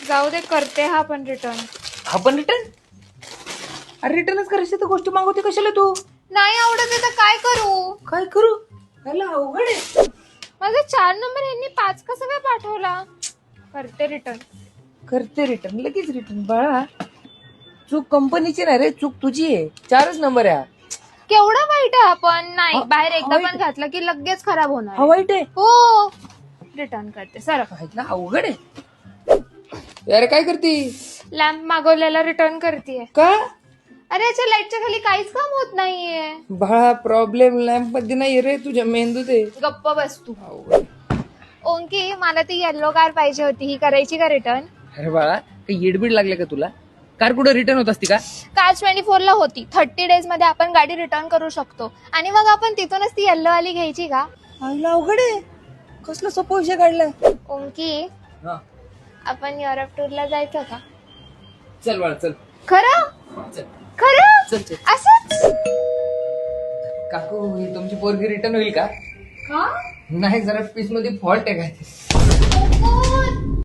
जाऊ दे, करते हा पण रिटर्न. हा पण रिटर्न? अरे रिटर्नच करायची तर गोष्ट मागवते कशाला तू? नाही आवडत आहे तर काय करू? काय करू? याला अवघड आहे. माझा 4 नंबर यांनी 5 कसा काय पाठवला? करते रिटर्न. करते रिटर्न, लगेच रिटर्न. बाळा चूक कंपनीची नाही रे, चूक तुझी आहे. 4च नंबर आहे. केवढा वाईट आहे आपण. नाही, हा, बाहेर एकदा वाईट पण घातलं की लगेच खराब होणार हा आहे. वाईट आहे. हो, रिटर्न करते. सर, ना अवघड आहे. अरे काय करती? लॅम्प मागवलेला रिटर्न करतेय. का? अरे याच्या लाईटच्या खाली काहीच काम होत नाहीये. बाळा प्रॉब्लेम लॅम्प मध्ये नाही रे, तुझ्या मेंदूत आहे. गप्प बस तू. अवघड. ओंकी, मला ती येल्लो कार पाहिजे होती. ही करायची का रिटर्न? अरे बाळा काही येडबीड लागले का तुला? कार कुठं रिटर्न होत असती का? कार 24 ला होती. 30 डेज मध्ये आपण गाडी रिटर्न करू शकतो. आणि मग आपण तिथूनच ती येल्लो वाली घ्यायची का? आईला अवघड आहे. कसलं सोपं विषय काढलाय. ओंकी, हा आपण युरोप टूरला जायचं का? चल बाळा चल. खरं? चल खरं? चल चल. असंच? काकू ही तुमची पोरगी रिटर्न होईल का? हा? नाही, जरा पीस मध्ये फॉल्ट आहे काय. ओ,